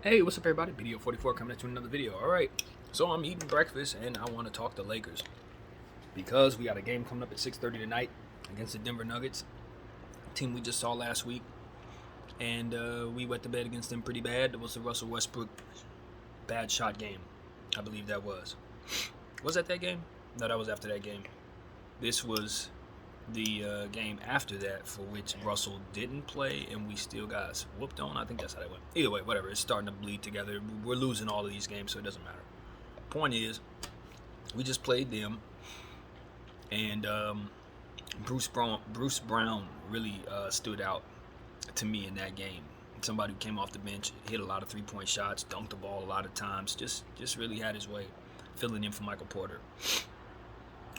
Hey, what's up, everybody? Video 44 coming at you with another video. All right, so I'm eating breakfast and I want to talk the Lakers because we got a game coming up at 6:30 tonight against the Denver Nuggets, a team we just saw last week, and we wet the bed against them pretty bad. It was the Russell Westbrook bad shot game, I believe that was. Was that game? No, that was after that game. This was the game after that, for which Russell didn't play and we still got whooped on. I think that's how that went. Either way, whatever. It's starting to bleed together. We're losing all of these games, so it doesn't matter. Point is, we just played them, and Bruce Brown really stood out to me in that game. Somebody who came off the bench, hit a lot of three-point shots, dunked the ball a lot of times, just really had his way, filling in for Michael Porter.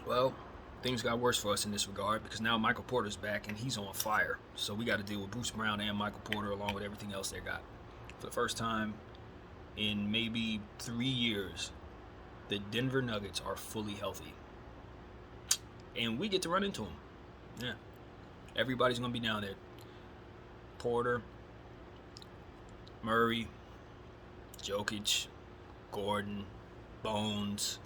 Well, things got worse for us in this regard because now Michael Porter's back and he's on fire. So we got to deal with Bruce Brown and Michael Porter along with everything else they got. For the first time in maybe 3 years, the Denver Nuggets are fully healthy. And we get to run into them. Yeah. Everybody's going to be down there. Porter, Murray, Jokic, Gordon, Bones.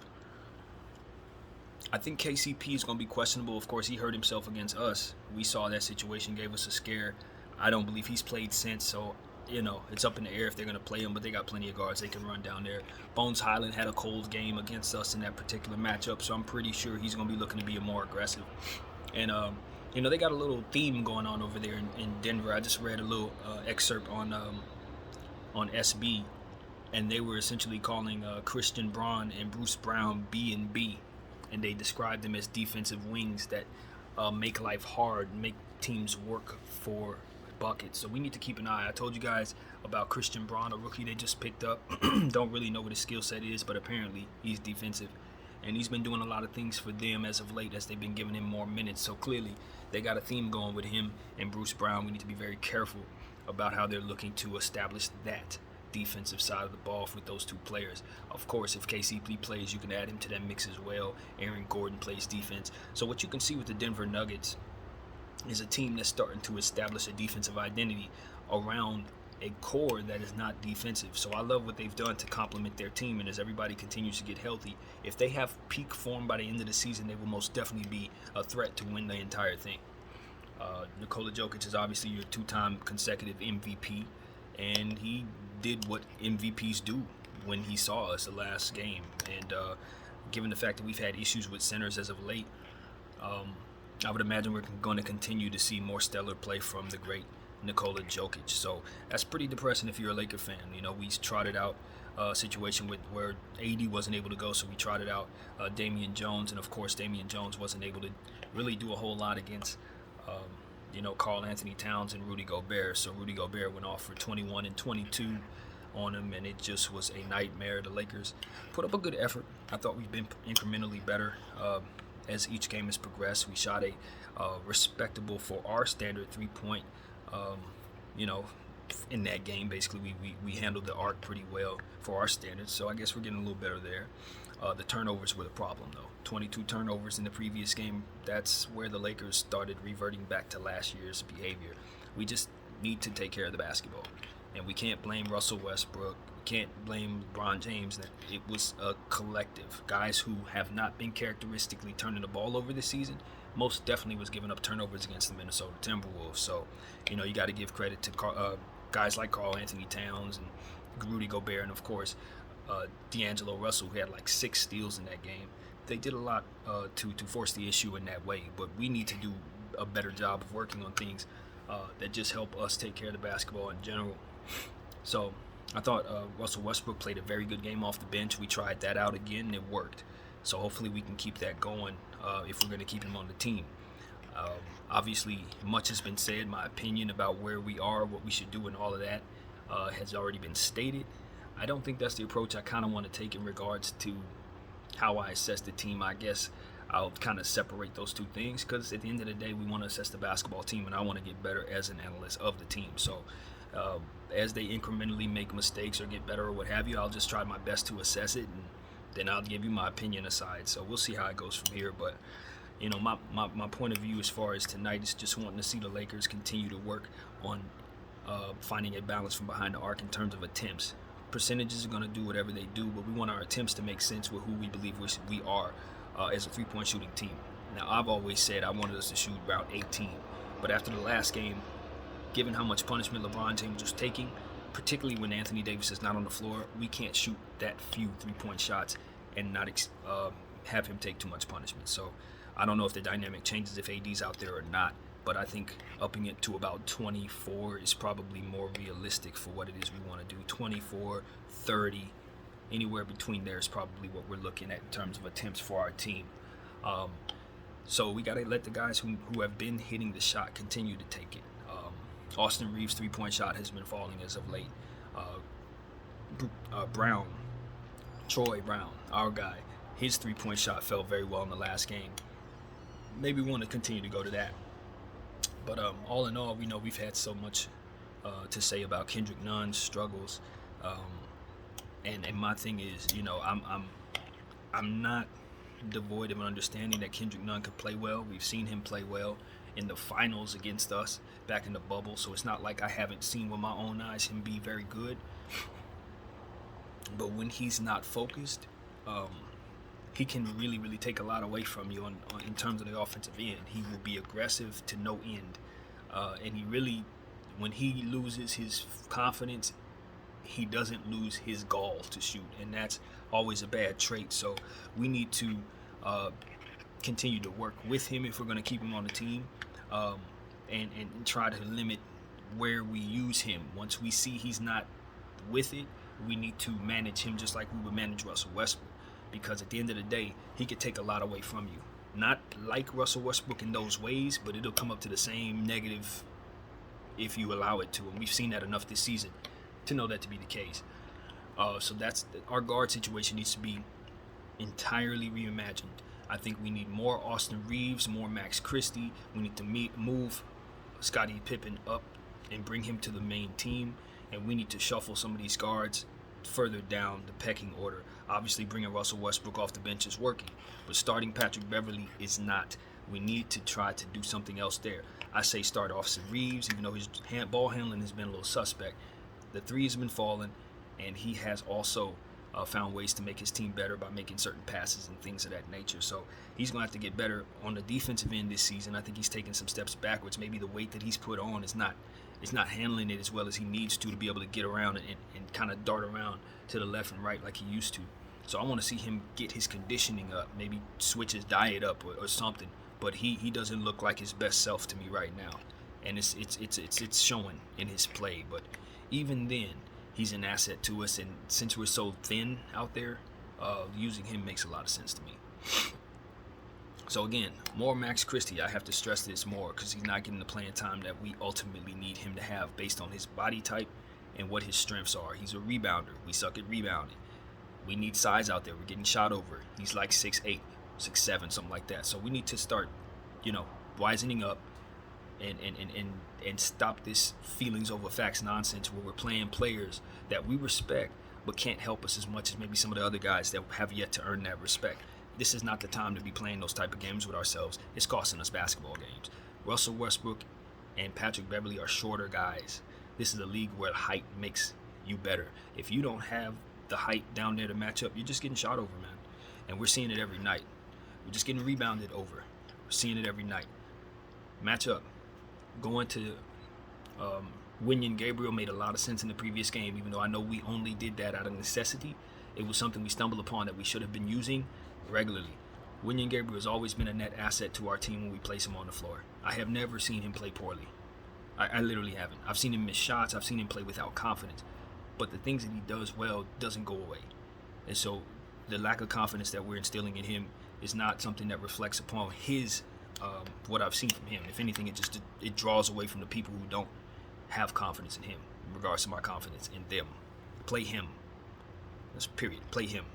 I think KCP is going to be questionable. Of course, he hurt himself against us. We saw that situation, gave us a scare. I don't believe he's played since, so, it's up in the air if they're going to play him, but they got plenty of guards they can run down there. Bones Hyland had a cold game against us in that particular matchup, so I'm pretty sure he's going to be looking to be more aggressive. And, they got a little theme going on over there in Denver. I just read a little excerpt on SB, and they were essentially calling Christian Braun and Bruce Brown B and B, and they described them as defensive wings that make life hard, make teams work for buckets. So we need to keep an eye. I told you guys about Christian Braun, a rookie they just picked up. Don't really know what his skill set is, but apparently he's defensive, and he's been doing a lot of things for them as of late as they've been giving him more minutes. So clearly they got a theme going with him and Bruce Brown. We need to be very careful about how they're looking to establish that defensive side of the ball with those two players. Of course, if KCP plays, you can add him to that mix as well. Aaron Gordon plays defense. So what you can see with the Denver Nuggets is a team that's starting to establish a defensive identity around a core that is not defensive. So I love what they've done to complement their team, and as everybody continues to get healthy, if they have peak form by the end of the season, they will most definitely be a threat to win the entire thing. Nikola Jokic is obviously your two-time consecutive MVP, and he did what MVPs do when he saw us the last game. And given the fact that we've had issues with centers as of late, I would imagine we're going to continue to see more stellar play from the great Nikola Jokic. So that's pretty depressing if you're a Laker fan. We trotted out a situation where AD wasn't able to go, so we trotted out Damian Jones, and of course Damian Jones wasn't able to really do a whole lot against Karl Anthony Towns and Rudy Gobert. So Rudy Gobert went off for 21 and 22 on him, and it just was a nightmare. The Lakers put up a good effort. I thought we've been incrementally better as each game has progressed. We shot a respectable, for our standard, 3-point, in that game. Basically, we handled the arc pretty well for our standards, so I guess we're getting a little better there. The turnovers were the problem, though. 22 turnovers in the previous game. That's where the Lakers started reverting back to last year's behavior. We just need to take care of the basketball, and we can't blame Russell Westbrook. We can't blame LeBron James. It was a collective. Guys who have not been characteristically turning the ball over this season most definitely was giving up turnovers against the Minnesota Timberwolves. So, you got to give credit to guys like Karl Anthony Towns and Rudy Gobert, and of course D'Angelo Russell, who had like 6 steals in that game. They did a lot to force the issue in that way, but we need to do a better job of working on things that just help us take care of the basketball in general. So I thought Russell Westbrook played a very good game off the bench. We tried that out again, and it worked. So hopefully we can keep that going if we're going to keep him on the team. Obviously, much has been said. My opinion about where we are, what we should do, and all of that has already been stated. I don't think that's the approach I kind of want to take in regards to how I assess the team. I guess I'll kind of separate those two things because at the end of the day, we want to assess the basketball team, and I want to get better as an analyst of the team. So as they incrementally make mistakes or get better or what have you, I'll just try my best to assess it, and then I'll give you my opinion aside. So we'll see how it goes from here. But my point of view as far as tonight is just wanting to see the Lakers continue to work on finding a balance from behind the arc in terms of attempts. percentages are going to do whatever they do, but we want our attempts to make sense with who we believe we are as a three-point shooting team. Now, I've always said I wanted us to shoot around 18, but after the last game, given how much punishment LeBron James was taking, particularly when Anthony Davis is not on the floor, we can't shoot that few three-point shots and not have him take too much punishment. So I don't know if the dynamic changes if AD's out there or not, but I think upping it to about 24 is probably more realistic for what it is we want to do. 24, 30, anywhere between there is probably what we're looking at in terms of attempts for our team. So we got to let the guys who have been hitting the shot continue to take it. Austin Reeves' three-point shot has been falling as of late. Troy Brown, our guy, his three-point shot fell very well in the last game. Maybe we want to continue to go to that. But all in all, we know we've had so much to say about Kendrick Nunn's struggles. And my thing is, I'm not devoid of an understanding that Kendrick Nunn could play well. We've seen him play well in the finals against us back in the bubble, so it's not like I haven't seen with my own eyes him be very good. But when he's not focused, he can really, really take a lot away from you in terms of the offensive end. He will be aggressive to no end, and he really, when he loses his confidence, he doesn't lose his gall to shoot, and that's always a bad trait. So we need to continue to work with him if we're going to keep him on the team, and try to limit where we use him. Once we see he's not with it, we need to manage him just like we would manage Russell Westbrook, because at the end of the day, he could take a lot away from you. Not like Russell Westbrook in those ways, but it'll come up to the same negative if you allow it to, and we've seen that enough this season to know that to be the case. So our guard situation needs to be entirely reimagined. I think we need more Austin Reeves, more Max Christie. We need to move Scottie Pippen up and bring him to the main team, and we need to shuffle some of these guards further down the pecking order. Obviously, bringing Russell Westbrook off the bench is working, but starting Patrick Beverley is not. We need to try to do something else there. I say start Austin Reeves, even though his ball handling has been a little suspect. The three has been falling, and he has also found ways to make his team better by making certain passes and things of that nature. So he's going to have to get better on the defensive end this season. I think he's taken some steps backwards. Maybe the weight that he's put on is not handling it as well as he needs to be able to get around and kind of dart around to the left and right like he used to. So I want to see him get his conditioning up, maybe switch his diet up or something. But he doesn't look like his best self to me right now, and it's showing in his play. But even then, he's an asset to us, and since we're so thin out there, using him makes a lot of sense to me. So again, more Max Christie. I have to stress this more because he's not getting the playing time that we ultimately need him to have based on his body type and what his strengths are. He's a rebounder. We suck at rebounding. We need size out there. We're getting shot over. He's like 6'8", 6'7", something like that. So we need to start, wisening up and stop this feelings over facts nonsense where we're playing players that we respect but can't help us as much as maybe some of the other guys that have yet to earn that respect. This is not the time to be playing those type of games with ourselves. It's costing us basketball games. Russell Westbrook and Patrick Beverley are shorter guys. This is a league where height makes you better. If you don't have the height down there to match up, you're just getting shot over, man. And we're seeing it every night. We're just getting rebounded over. We're seeing it every night. Match up. Going to Wenyen Gabriel made a lot of sense in the previous game, even though I know we only did that out of necessity. It was something we stumbled upon that we should have been using regularly. Wenyen Gabriel has always been a net asset to our team when we place him on the floor. I have never seen him play poorly. I literally haven't. I've seen him miss shots. I've seen him play without confidence. But the things that he does well doesn't go away. And so the lack of confidence that we're instilling in him is not something that reflects upon his what I've seen from him. If anything, it draws away from the people who don't have confidence in him in regards to my confidence in them. Play him. That's period. Play him.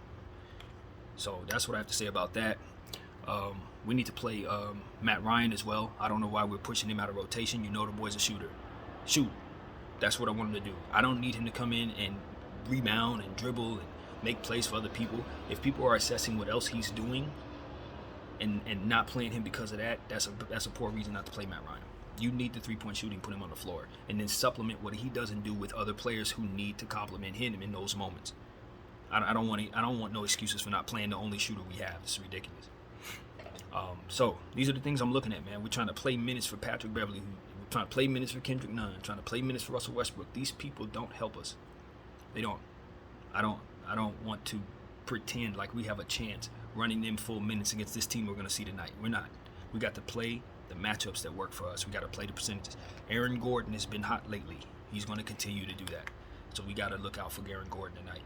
So that's what I have to say about that. We need to play Matt Ryan as well. I don't know why we're pushing him out of rotation. The boy's a shooter. Shoot. That's what I want him to do. I don't need him to come in and rebound and dribble and make plays for other people. If people are assessing what else he's doing and not playing him because of that, that's a poor reason not to play Matt Ryan. You need the three-point shooting, put him on the floor, and then supplement what he doesn't do with other players who need to complement him in those moments. I don't want no excuses for not playing the only shooter we have. It's ridiculous. So these are the things I'm looking at, man. We're trying to play minutes for Patrick Beverley. We're trying to play minutes for Kendrick Nunn. Trying to play minutes for Russell Westbrook. These people don't help us. They don't. I don't want to pretend like we have a chance running them full minutes against this team we're going to see tonight. We're not. We got to play the matchups that work for us. We got to play the percentages. Aaron Gordon has been hot lately. He's going to continue to do that. So we got to look out for Aaron Gordon tonight.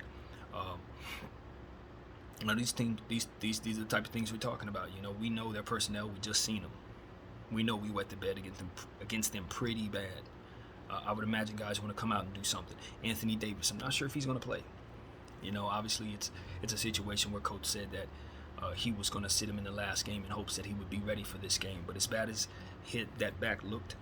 You know, these are the type of things we're talking about. You know, we know their personnel. We just seen them. We know we wet the bed against them pretty bad. I would imagine guys want to come out and do something. Anthony Davis, I'm not sure if he's going to play. You know, obviously it's a situation where coach said that he was going to sit him in the last game in hopes that he would be ready for this game. But as bad as that back looked,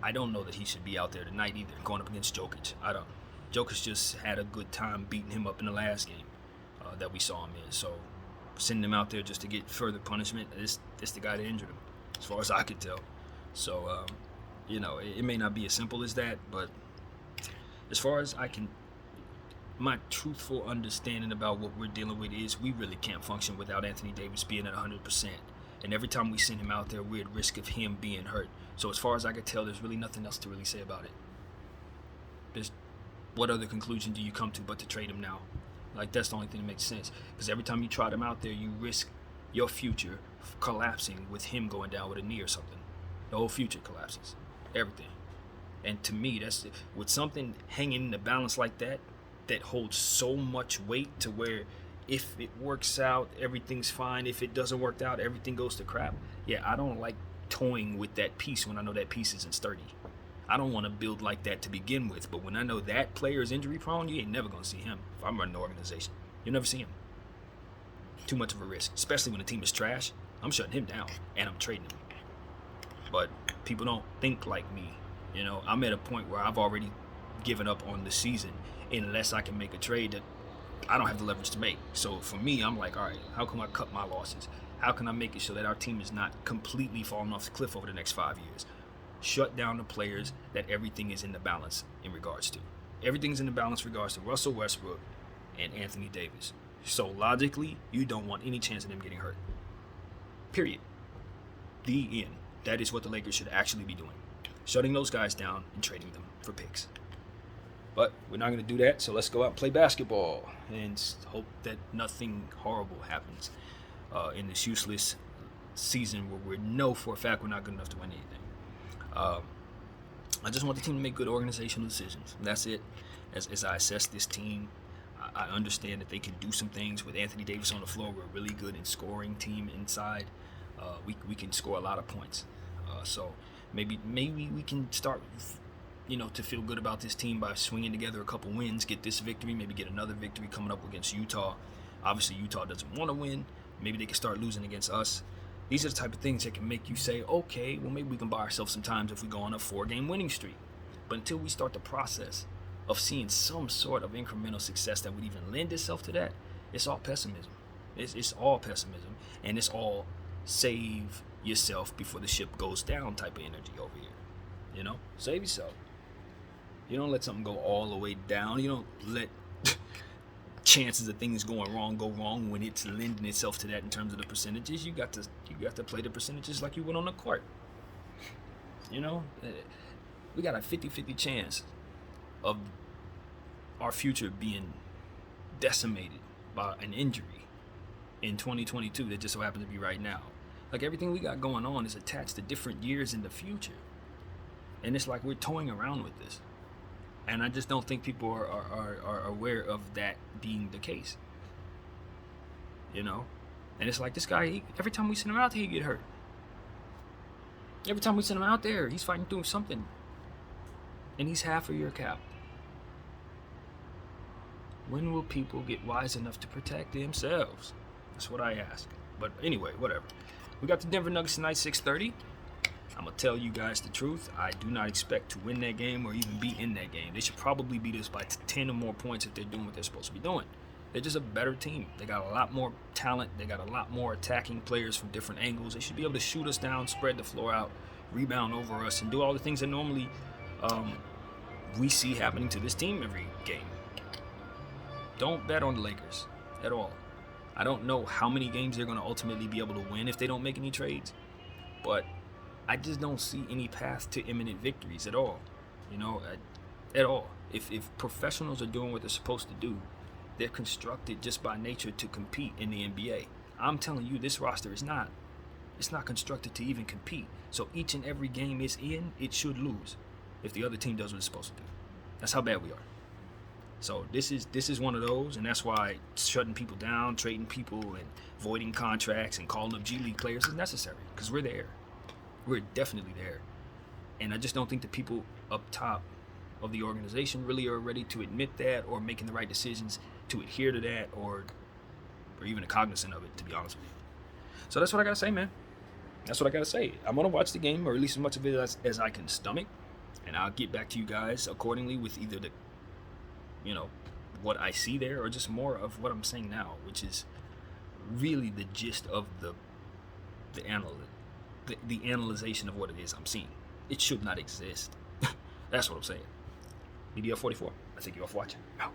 I don't know that he should be out there tonight either, going up against Jokic. I don't. Jokic just had a good time beating him up in the last game that we saw him in. So sending him out there just to get further punishment, it's the guy that injured him, as far as I could tell. So, you know, it may not be as simple as that, but as far as my truthful understanding about what we're dealing with is we really can't function without Anthony Davis being at 100%. And every time we send him out there, we're at risk of him being hurt. So as far as I can tell, there's really nothing else to really say about it. What other conclusion do you come to but to trade him now? Like, that's the only thing that makes sense. Because every time you trot him out there, you risk your future collapsing with him going down with a knee or something. The whole future collapses. Everything. And to me, that's with something hanging in the balance like that holds so much weight to where if it works out, everything's fine. If it doesn't work out, everything goes to crap. Yeah, I don't like toying with that piece when I know that piece isn't sturdy. I don't want to build like that to begin with, but when I know that player is injury prone, you ain't never going to see him. If I'm running the organization, you'll never see him. Too much of a risk, especially when the team is trash. I'm shutting him down, and I'm trading him. But people don't think like me. You know, I'm at a point where I've already given up on the season unless I can make a trade that I don't have the leverage to make. So for me, I'm like, all right, how can I cut my losses? How can I make it so that our team is not completely falling off the cliff over the next 5 years? Shut down the players that everything is in the balance in regards to. Everything's in the balance in regards to Russell Westbrook and Anthony Davis. So logically, you don't want any chance of them getting hurt. Period. The end. That is what the Lakers should actually be doing. Shutting those guys down and trading them for picks. But we're not going to do that, so let's go out and play basketball and hope that nothing horrible happens in this useless season where we know for a fact we're not good enough to win anything. I just want the team to make good organizational decisions. That's it. As I assess this team, I understand that they can do some things with Anthony Davis on the floor. We're a really good in scoring team inside. We can score a lot of points. So maybe we can start, to feel good about this team by swinging together a couple wins, get this victory, maybe get another victory coming up against Utah. Obviously, Utah doesn't want to win. Maybe they can start losing against us. These are the type of things that can make you say, okay, well, maybe we can buy ourselves some time if we go on a 4-game winning streak. But until we start the process of seeing some sort of incremental success that would even lend itself to that, it's all pessimism. It's all pessimism. And it's all save yourself before the ship goes down type of energy over here. Save yourself. You don't let something go all the way down. You don't let chances of things going wrong go wrong when it's lending itself to that in terms of the percentages. You got to play the percentages like you would on the court. We got a 50-50 chance of our future being decimated by an injury in 2022 that just so happens to be right now. Like, everything we got going on is attached to different years in the future. And it's like we're toying around with this. And I just don't think people are aware of that being the case. And it's like this guy, every time we send him out there, he get hurt. Every time we send him out there, he's fighting through something. And he's half a year cap. When will people get wise enough to protect themselves? That's what I ask. But anyway, whatever. We got the Denver Nuggets tonight, 6:30. I'm going to tell you guys the truth. I do not expect to win that game or even be in that game. They should probably beat us by 10 or more points if they're doing what they're supposed to be doing. They're just a better team. They got a lot more talent. They got a lot more attacking players from different angles. They should be able to shoot us down, spread the floor out, rebound over us, and do all the things that normally we see happening to this team every game. Don't bet on the Lakers at all. I don't know how many games they're going to ultimately be able to win if they don't make any trades, but I just don't see any path to imminent victories at all. At all. If professionals are doing what they're supposed to do, they're constructed just by nature to compete in the NBA. I'm telling you, this roster is not. It's not constructed to even compete. So each and every game it's in, it should lose if the other team does what it's supposed to do. That's how bad we are. So this is one of those, and that's why shutting people down, trading people, and voiding contracts and calling up G League players is necessary, because we're there. We're definitely there. And I just don't think the people up top of the organization really are ready to admit that, or making the right decisions to adhere to that, or even cognizant of it, to be honest with you. So that's what I gotta say, man. That's what I gotta say. I'm gonna watch the game, or at least as much of it as I can stomach, and I'll get back to you guys accordingly with either the, what I see there, or just more of what I'm saying now, which is really the gist of the analyzation of what it is I'm seeing. It should not exist. That's what I'm saying. BDL44. I thank you all for watching. Out.